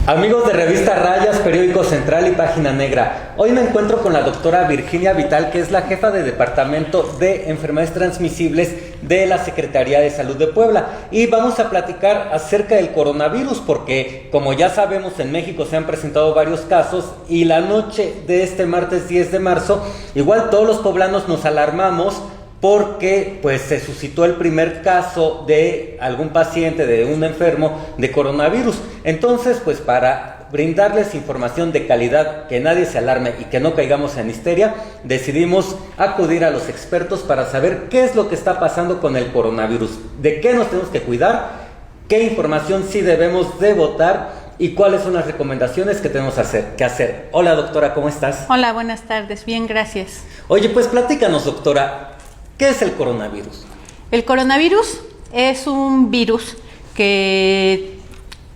Amigos de Revista Rayas, Periódico Central y Página Negra, hoy me encuentro con la doctora Virginia Vital, que es la jefa de Departamento de Enfermedades Transmisibles de la Secretaría de Salud de Puebla, y vamos a platicar acerca del coronavirus, porque como ya sabemos, en México se han presentado varios casos, y la noche de este martes 10 de marzo, igual todos los poblanos nos alarmamos, porque pues se suscitó el primer caso de algún paciente, de un enfermo de coronavirus. Entonces, pues para brindarles información de calidad, que nadie se alarme y que no caigamos en histeria, decidimos acudir a los expertos para saber qué es lo que está pasando con el coronavirus, de qué nos tenemos que cuidar, qué información sí debemos de botar y cuáles son las recomendaciones que tenemos que hacer. Hola doctora, ¿cómo estás? Hola, buenas tardes, bien, gracias. Oye, pues platícanos doctora, ¿qué es el coronavirus? El coronavirus es un virus que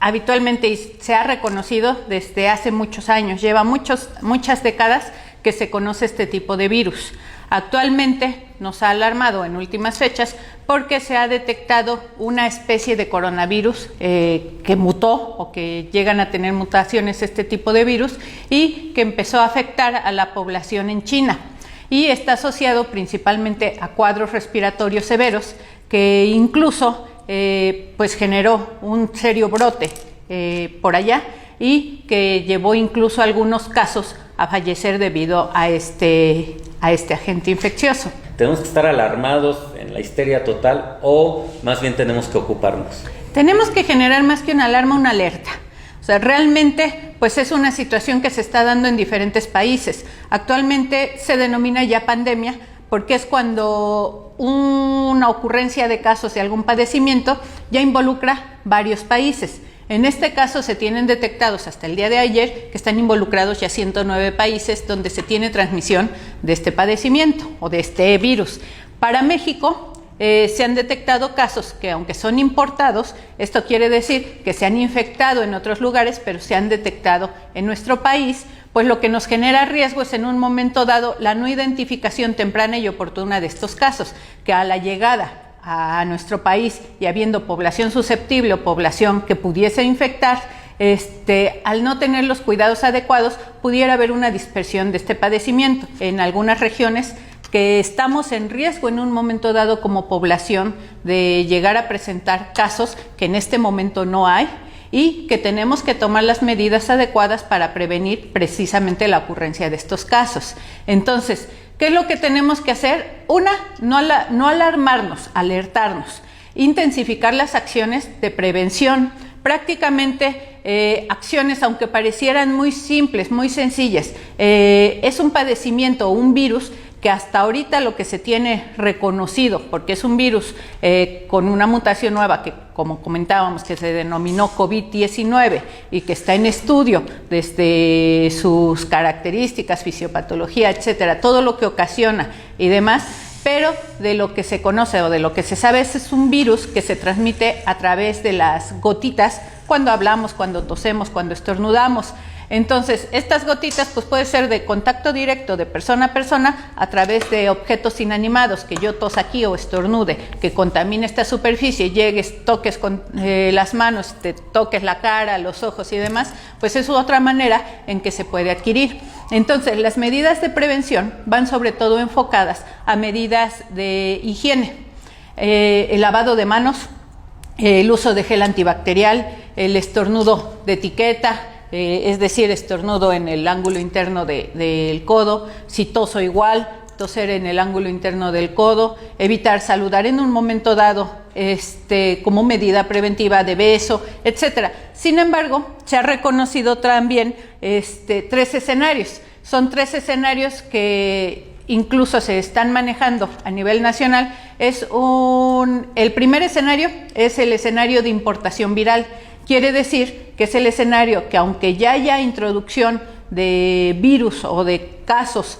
habitualmente se ha reconocido desde hace muchos años. Lleva muchas décadas que se conoce este tipo de virus. Actualmente nos ha alarmado en últimas fechas porque se ha detectado una especie de coronavirus que mutó o que llegan a tener mutaciones este tipo de virus y que empezó a afectar a la población en China. Y está asociado principalmente a cuadros respiratorios severos que incluso pues generó un serio brote por allá y que llevó incluso algunos casos a fallecer debido a este agente infeccioso. ¿Tenemos que estar alarmados en la histeria total o más bien tenemos que ocuparnos? Tenemos que generar más que una alarma, una alerta. O sea, realmente pues es una situación que se está dando en diferentes países. Actualmente se denomina ya pandemia porque es cuando una ocurrencia de casos de algún padecimiento ya involucra varios países. En este caso se tienen detectados hasta el día de ayer que están involucrados ya 109 países donde se tiene transmisión de este padecimiento o de este virus. Para México se han detectado casos que, aunque son importados, esto quiere decir que se han infectado en otros lugares, pero se han detectado en nuestro país, pues lo que nos genera riesgo es en un momento dado la no identificación temprana y oportuna de estos casos, que a la llegada a nuestro país y habiendo población susceptible o población que pudiese infectar, al no tener los cuidados adecuados, pudiera haber una dispersión de este padecimiento en algunas regiones que estamos en riesgo en un momento dado como población de llegar a presentar casos que en este momento no hay y que tenemos que tomar las medidas adecuadas para prevenir precisamente la ocurrencia de estos casos. Entonces, ¿qué es lo que tenemos que hacer? Una, no alarmarnos, alertarnos, intensificar las acciones de prevención. Prácticamente acciones, aunque parecieran muy simples, muy sencillas, es un padecimiento o un virus que hasta ahorita lo que se tiene reconocido, porque es un virus con una mutación nueva que, como comentábamos, que se denominó COVID-19 y que está en estudio desde sus características, fisiopatología, etcétera, todo lo que ocasiona y demás, pero de lo que se conoce o de lo que se sabe es un virus que se transmite a través de las gotitas cuando hablamos, cuando tosemos, cuando estornudamos. Entonces, estas gotitas pues puede ser de contacto directo de persona a persona a través de objetos inanimados, que yo tos aquí o estornude, que contamine esta superficie, llegues, toques con las manos, te toques la cara, los ojos y demás, pues es otra manera en que se puede adquirir. Entonces, las medidas de prevención van sobre todo enfocadas a medidas de higiene, el lavado de manos, el uso de gel antibacterial, el estornudo de etiqueta, es decir, estornudo en el ángulo interno del codo, si toso igual, toser en el ángulo interno del codo, evitar saludar en un momento dado como medida preventiva de beso, etcétera. Sin embargo, se ha reconocido también tres escenarios. Son tres escenarios que incluso se están manejando a nivel nacional. El primer escenario es el escenario de importación viral. Quiere decir que es el escenario que, aunque ya haya introducción de virus o de casos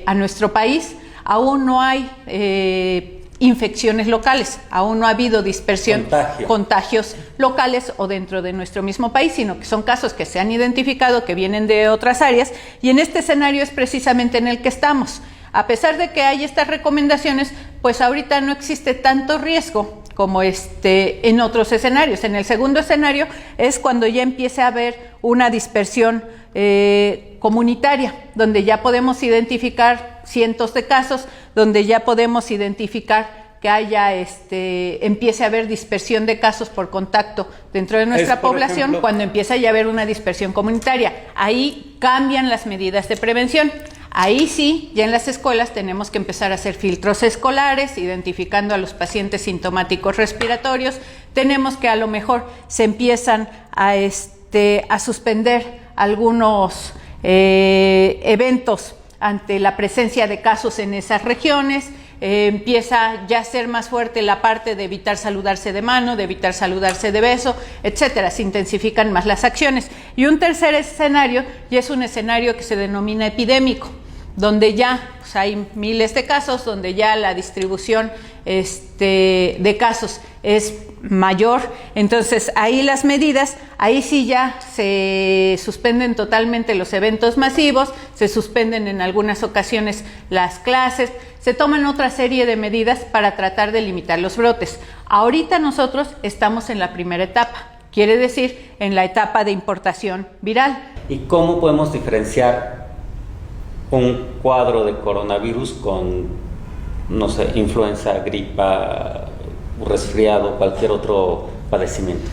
a nuestro país, aún no hay infecciones locales, aún no ha habido dispersión, contagios locales o dentro de nuestro mismo país, sino que son casos que se han identificado, que vienen de otras áreas, y en este escenario es precisamente en el que estamos. A pesar de que hay estas recomendaciones, pues ahorita no existe tanto riesgo como en otros escenarios. En el segundo escenario es cuando ya empiece a haber una dispersión comunitaria, donde ya podemos identificar cientos de casos, donde ya podemos identificar que empiece a haber dispersión de casos por contacto dentro de nuestra población, ejemplo, cuando empieza ya a haber una dispersión comunitaria. Ahí cambian las medidas de prevención. Ahí sí, ya en las escuelas tenemos que empezar a hacer filtros escolares, identificando a los pacientes sintomáticos respiratorios. Tenemos que a lo mejor se empiezan a suspender algunos eventos ante la presencia de casos en esas regiones. Empieza ya a ser más fuerte la parte de evitar saludarse de mano, de evitar saludarse de beso, etcétera. Se intensifican más las acciones. Y un tercer escenario ya es un escenario que se denomina epidémico, donde ya hay miles de casos, donde ya la distribución de casos es mayor. Entonces ahí las medidas, ahí sí ya se suspenden totalmente los eventos masivos, se suspenden en algunas ocasiones las clases, se toman otra serie de medidas para tratar de limitar los brotes. Ahorita nosotros estamos en la primera etapa, quiere decir en la etapa de importación viral. ¿Y cómo podemos diferenciar un cuadro de coronavirus con, no sé, influenza, gripa, resfriado, cualquier otro padecimiento?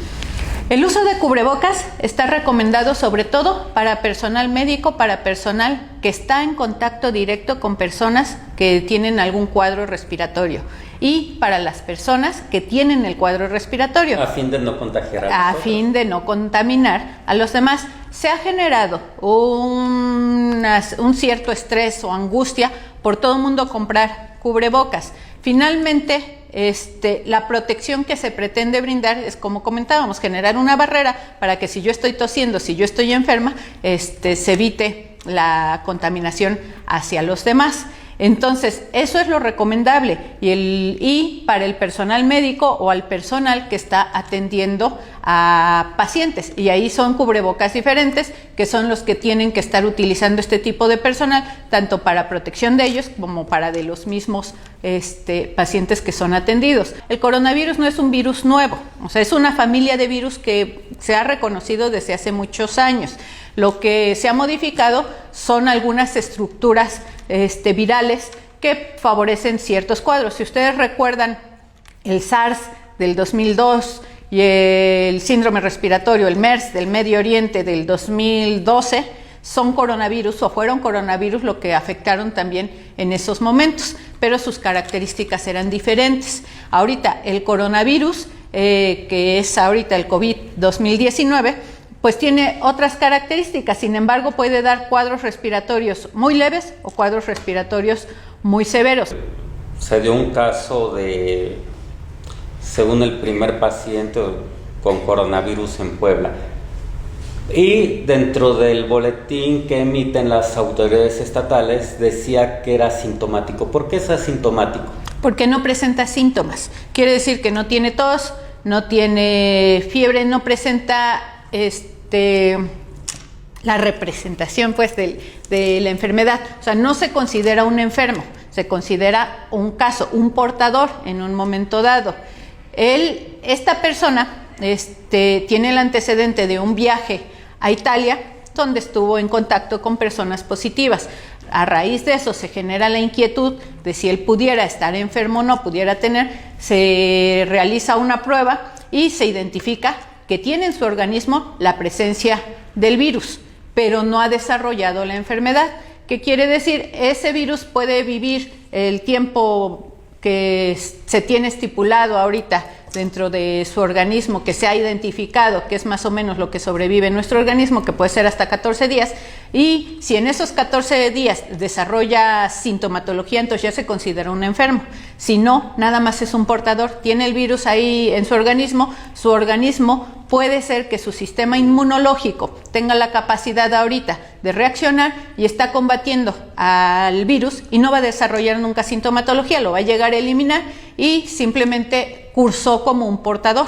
El uso de cubrebocas está recomendado sobre todo para personal médico, para personal que está en contacto directo con personas que tienen algún cuadro respiratorio y para las personas que tienen el cuadro respiratorio. A fin de no contagiar a los otros. A fin de no contaminar a los demás. Se ha generado un cierto estrés o angustia por todo el mundo comprar cubrebocas. Finalmente, la protección que se pretende brindar es, como comentábamos, generar una barrera para que si yo estoy tosiendo, si yo estoy enferma, se evite la contaminación hacia los demás. Entonces, eso es lo recomendable y para el personal médico o al personal que está atendiendo a pacientes. Y ahí son cubrebocas diferentes, que son los que tienen que estar utilizando este tipo de personal, tanto para protección de ellos como para de los mismos pacientes que son atendidos. El coronavirus no es un virus nuevo, o sea, es una familia de virus que se ha reconocido desde hace muchos años. Lo que se ha modificado son algunas estructuras virales que favorecen ciertos cuadros. Si ustedes recuerdan el SARS del 2002 y el síndrome respiratorio, el MERS del Medio Oriente del 2012, son coronavirus o fueron coronavirus lo que afectaron también en esos momentos, pero sus características eran diferentes. Ahorita el coronavirus, que es ahorita el COVID-2019, pues tiene otras características, sin embargo puede dar cuadros respiratorios muy leves o cuadros respiratorios muy severos. Se dio un caso de, según el primer paciente con coronavirus en Puebla, y dentro del boletín que emiten las autoridades estatales decía que era asintomático. ¿Por qué es asintomático? Porque no presenta síntomas, quiere decir que no tiene tos, no tiene fiebre, no presenta la representación pues de la enfermedad, o sea, no se considera un enfermo, se considera un caso, un portador en un momento dado. Esta persona tiene el antecedente de un viaje a Italia donde estuvo en contacto con personas positivas. A raíz de eso se genera la inquietud de si él pudiera estar enfermo o no, pudiera tener, se realiza una prueba y se identifica que tiene en su organismo la presencia del virus, pero no ha desarrollado la enfermedad. ¿Qué quiere decir? Ese virus puede vivir el tiempo que se tiene estipulado ahorita dentro de su organismo, que se ha identificado, que es más o menos lo que sobrevive en nuestro organismo, que puede ser hasta 14 días, y si en esos 14 días desarrolla sintomatología, entonces ya se considera un enfermo. Si no, nada más es un portador, tiene el virus ahí en su organismo puede ser que su sistema inmunológico tenga la capacidad ahorita de reaccionar y está combatiendo al virus y no va a desarrollar nunca sintomatología, lo va a llegar a eliminar y simplemente cursó como un portador,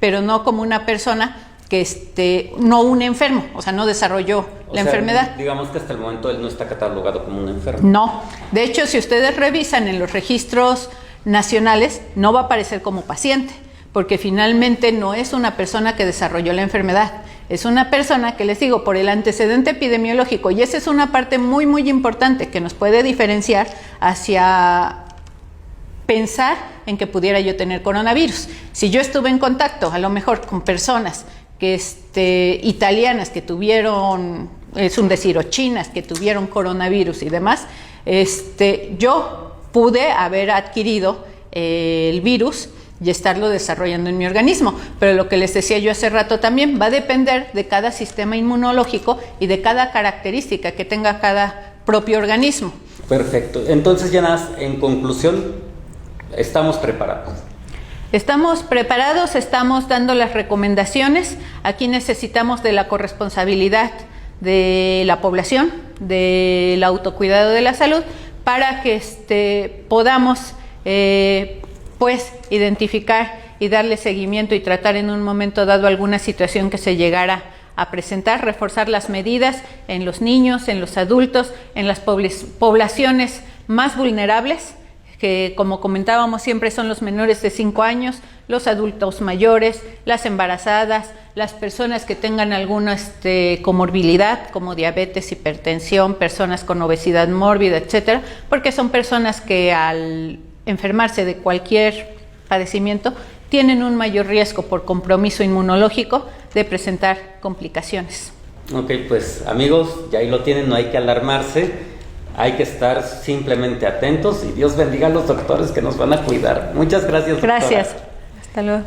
pero no como una persona que no un enfermo, o sea, no desarrolló la enfermedad. Digamos que hasta el momento él no está catalogado como un enfermo. No, de hecho, si ustedes revisan en los registros nacionales, no va a aparecer como paciente, porque finalmente no es una persona que desarrolló la enfermedad, es una persona que, les digo, por el antecedente epidemiológico, y esa es una parte muy, muy importante que nos puede diferenciar hacia pensar en que pudiera yo tener coronavirus. Si yo estuve en contacto, a lo mejor con personas que italianas que tuvieron, es un decir, o chinas que tuvieron coronavirus y demás, yo pude haber adquirido el virus y estarlo desarrollando en mi organismo. Pero lo que les decía yo hace rato también, va a depender de cada sistema inmunológico y de cada característica que tenga cada propio organismo. Perfecto. Entonces, ya nada, en conclusión, estamos preparados. Estamos preparados, estamos dando las recomendaciones. Aquí necesitamos de la corresponsabilidad de la población, del autocuidado de la salud, para que podamos pues identificar y darle seguimiento y tratar en un momento dado alguna situación que se llegara a presentar, reforzar las medidas en los niños, en los adultos, en las poblaciones más vulnerables, que como comentábamos siempre son los menores de 5 años, los adultos mayores, las embarazadas, las personas que tengan alguna comorbilidad como diabetes, hipertensión, personas con obesidad mórbida, etcétera, porque son personas que al enfermarse de cualquier padecimiento tienen un mayor riesgo por compromiso inmunológico de presentar complicaciones. Ok, pues amigos, ya ahí lo tienen, no hay que alarmarse. Hay que estar simplemente atentos y Dios bendiga a los doctores que nos van a cuidar. Muchas gracias, doctora. Gracias. Hasta luego.